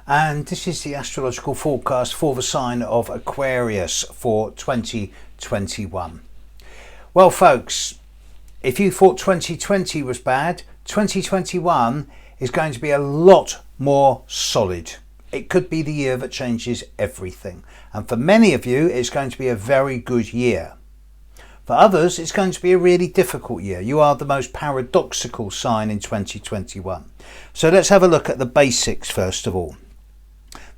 and this is the astrological forecast for the sign of Aquarius for 2021. Well folks, if you thought 2020 was bad, 2021 is going to be a lot more solid. It could be the year that changes everything, and for many of you it's going to be a very good year. For others it's going to be a really difficult year. You are the most paradoxical sign in 2021. So let's have a look at the basics first of all.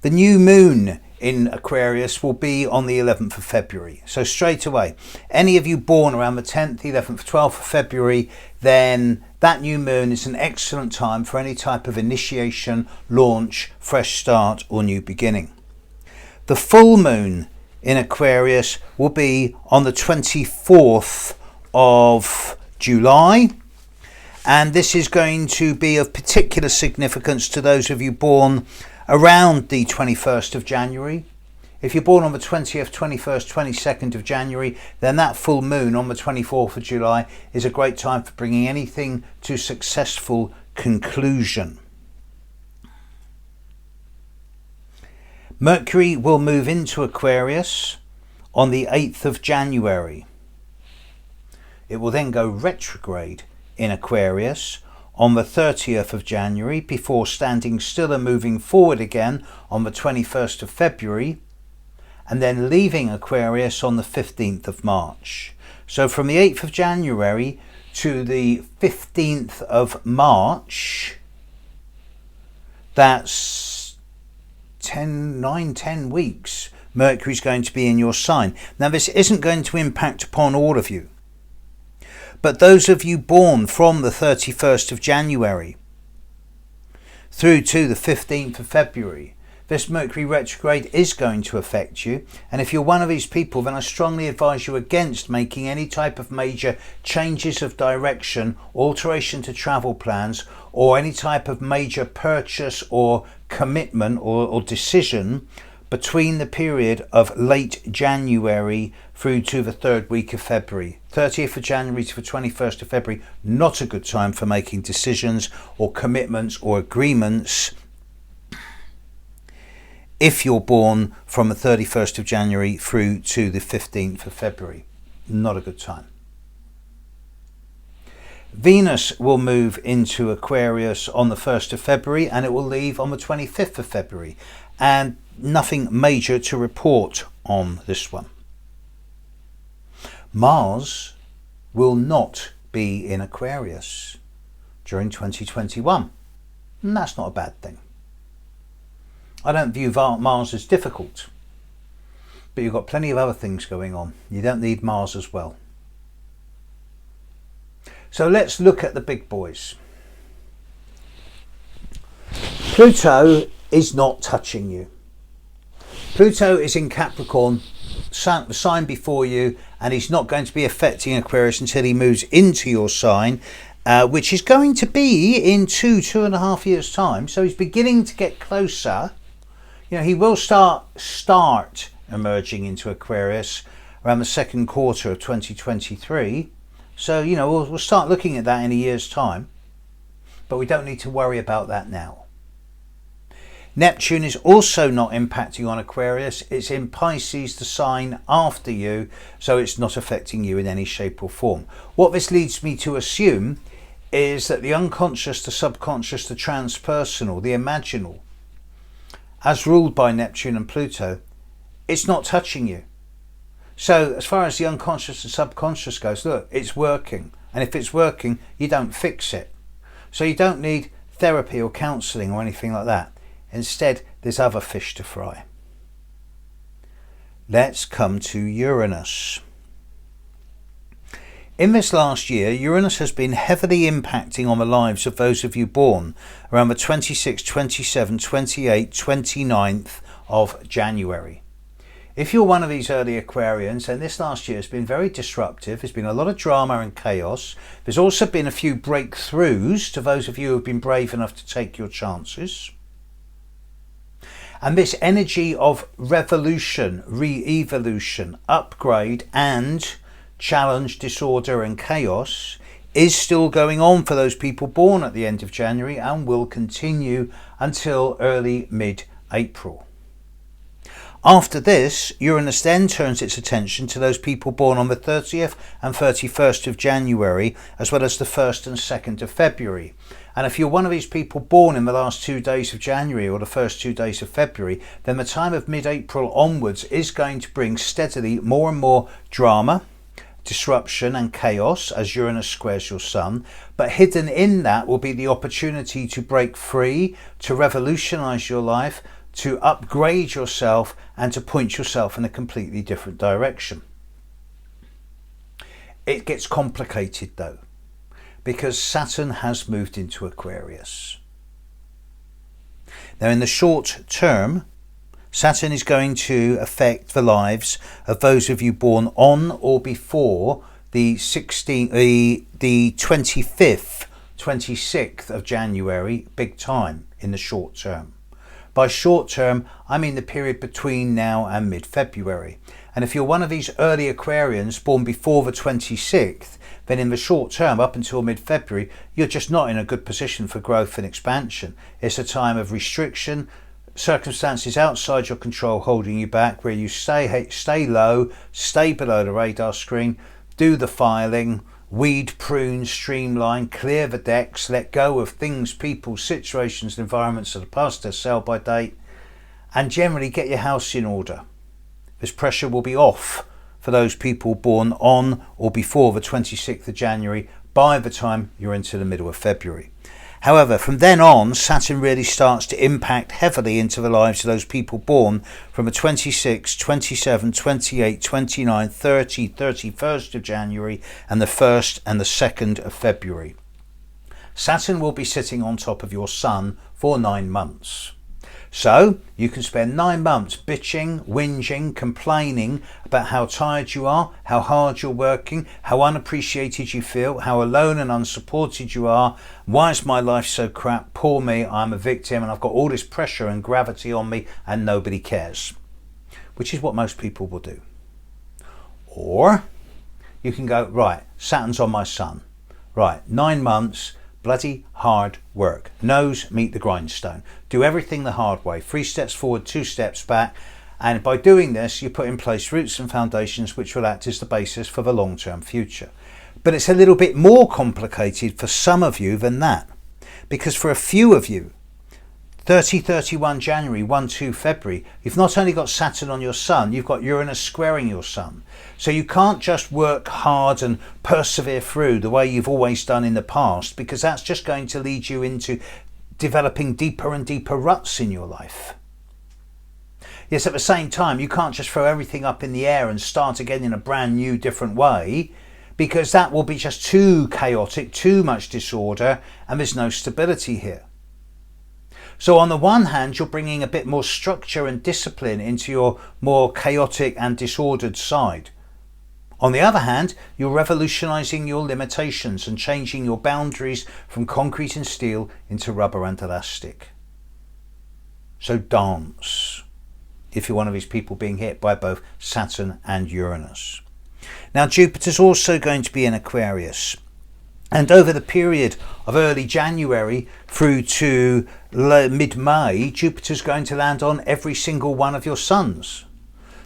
The new moon in Aquarius will be on the 11th of February. So straight away, any of you born around the 10th, 11th, 12th of February, then that new moon is an excellent time for any type of initiation, launch, fresh start or new beginning. The full moon in Aquarius will be on the 24th of July. And this is going to be of particular significance to those of you born around the 21st of January. If you're born on the 20th, 21st, 22nd of January, then that full moon on the 24th of July is a great time for bringing anything to successful conclusion. Mercury will move into Aquarius on the 8th of January. It will then go retrograde in Aquarius on the 30th of January before standing still and moving forward again on the 21st of February and then leaving Aquarius on the 15th of March. So from the 8th of January to the 15th of March, that's 10 weeks, Mercury's going to be in your sign. Now this isn't going to impact upon all of you. But those of you born from the 31st of January through to the 15th of February, this Mercury retrograde is going to affect you. And if you're one of these people, then I strongly advise you against making any type of major changes of direction, alteration to travel plans, or any type of major purchase or commitment or decision between the period of late January through to the third week of February. 30th of January to the 21st of February, not a good time for making decisions or commitments or agreements if you're born from the 31st of January through to the 15th of February. Not a good time. Venus will move into Aquarius on the 1st of February and it will leave on the 25th of February. And nothing major to report on this one. Mars will not be in Aquarius during 2021. And that's not a bad thing. I don't view Mars as difficult, but you've got plenty of other things going on. You don't need Mars as well. So let's look at the big boys. Pluto is not touching you. Pluto is in Capricorn, sign before you, and he's not going to be affecting Aquarius until he moves into your sign, which is going to be in 2.5 years time. So he's beginning to get closer. You know, he will start emerging into Aquarius around the second quarter of 2023. So, you know, we'll start looking at that in a year's time, but we don't need to worry about that now. Neptune is also not impacting on Aquarius. It's in Pisces, the sign after you, so it's not affecting you in any shape or form. What this leads me to assume is that the unconscious, the subconscious, the transpersonal, the imaginal, as ruled by Neptune and Pluto, it's not touching you. So as far as the unconscious and subconscious goes, look, it's working. And if it's working, you don't fix it. So you don't need therapy or counselling or anything like that. Instead, there's other fish to fry. Let's come to Uranus. In this last year, Uranus has been heavily impacting on the lives of those of you born around the 26th, 27th, 28th, 29th of January. If you're one of these early Aquarians, then this last year has been very disruptive. There's been a lot of drama and chaos. There's also been a few breakthroughs to those of you who have been brave enough to take your chances. And this energy of revolution, re-evolution, upgrade and challenge, disorder and chaos is still going on for those people born at the end of January and will continue until early mid April. After this, Uranus then turns its attention to those people born on the 30th and 31st of January, as well as the 1st and 2nd of February. And if you're one of these people born in the last 2 days of January or the first 2 days of February, then the time of mid-April onwards is going to bring steadily more and more drama, disruption and chaos as Uranus squares your sun. But hidden in that will be the opportunity to break free, to revolutionize your life, to upgrade yourself, and to point yourself in a completely different direction. It gets complicated though, because Saturn has moved into Aquarius. Now in the short term, Saturn is going to affect the lives of those of you born on or before the 25th, 26th of January, big time in the short term. By short term, I mean the period between now and mid-February. And if you're one of these early Aquarians born before the 26th, then in the short term, up until mid-February, you're just not in a good position for growth and expansion. It's a time of restriction, circumstances outside your control holding you back, where you stay low, stay below the radar screen, do the filing, weed, prune, streamline, clear the decks, let go of things, people, situations, environments that are past their sell-by date, and generally get your house in order. This pressure will be off for those people born on or before the 26th of January by the time you're into the middle of February. However, from then on, Saturn really starts to impact heavily into the lives of those people born from the 26th, 27th, 28th, 29th, 30th, 31st of January and the 1st and the 2nd of February. Saturn will be sitting on top of your Sun for 9 months. So you can spend 9 months bitching, whinging, complaining about how tired you are, how hard you're working, how unappreciated you feel, how alone and unsupported you are. Why is my life so crap? Poor me, I'm a victim and I've got all this pressure and gravity on me and nobody cares. Which is what most people will do. Or you can go, right, Saturn's on my Sun. Right, 9 months, bloody hard work. Nose meet the grindstone. Do everything the hard way. 3 steps forward, 2 steps back. And by doing this, you put in place roots and foundations which will act as the basis for the long-term future. But it's a little bit more complicated for some of you than that. Because for a few of you, 30-31 January, 1-2 February, you've not only got Saturn on your Sun, you've got Uranus squaring your Sun. So you can't just work hard and persevere through the way you've always done in the past, because that's just going to lead you into developing deeper and deeper ruts in your life. Yes, at the same time, you can't just throw everything up in the air and start again in a brand new, different way, because that will be just too chaotic, too much disorder, and there's no stability here. So on the one hand, you're bringing a bit more structure and discipline into your more chaotic and disordered side. On the other hand, you're revolutionizing your limitations and changing your boundaries from concrete and steel into rubber and elastic. So dance, if you're one of these people being hit by both Saturn and Uranus. Now Jupiter's also going to be in Aquarius. And over the period of early January through to mid-May, Jupiter's going to land on every single one of your suns.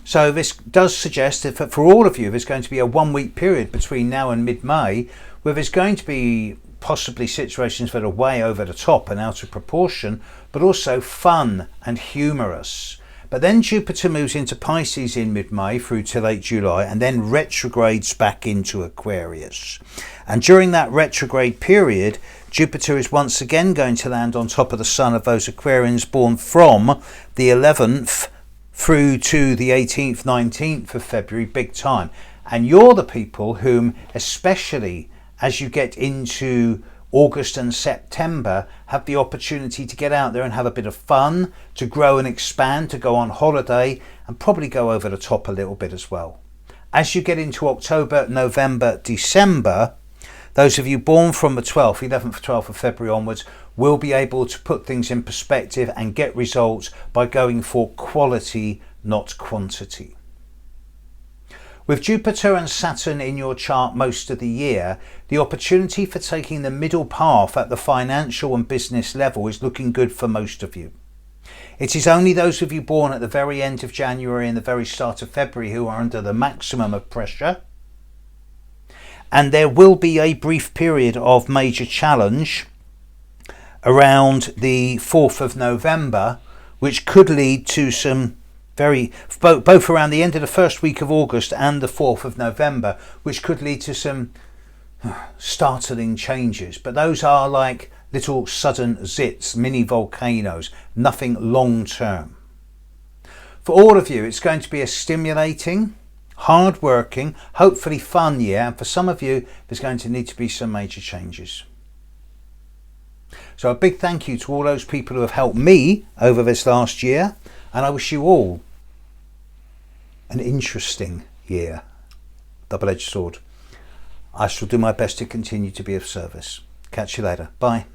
So this does suggest that for all of you, there's going to be a 1 week period between now and mid-May where there's going to be possibly situations that are way over the top and out of proportion, but also fun and humorous. But then Jupiter moves into Pisces in mid-May through to late July and then retrogrades back into Aquarius. And during that retrograde period, Jupiter is once again going to land on top of the Sun of those Aquarians born from the 11th through to the 18th, 19th of February, big time. And you're the people whom, especially as you get into August and September, have the opportunity to get out there and have a bit of fun, to grow and expand, to go on holiday, and probably go over the top a little bit as well. As you get into October, November, December, those of you born from the 12th, 11th, 12th of February onwards will be able to put things in perspective and get results by going for quality, not quantity. With Jupiter and Saturn in your chart most of the year, the opportunity for taking the middle path at the financial and business level is looking good for most of you. It is only those of you born at the very end of January and the very start of February who are under the maximum of pressure. And there will be a brief period of major challenge around the 4th of November, which could lead to some both around the end of the first week of August and the 4th of November, which could lead to some startling changes. But those are like little sudden zits, mini volcanoes, nothing long term. For all of you, it's going to be a stimulating, hard-working, hopefully fun year, and for some of you, there's going to need to be some major changes. So a big thank you to all those people who have helped me over this last year, and I wish you all an interesting year. Double-edged sword. I shall do my best to continue to be of service. Catch you later. Bye.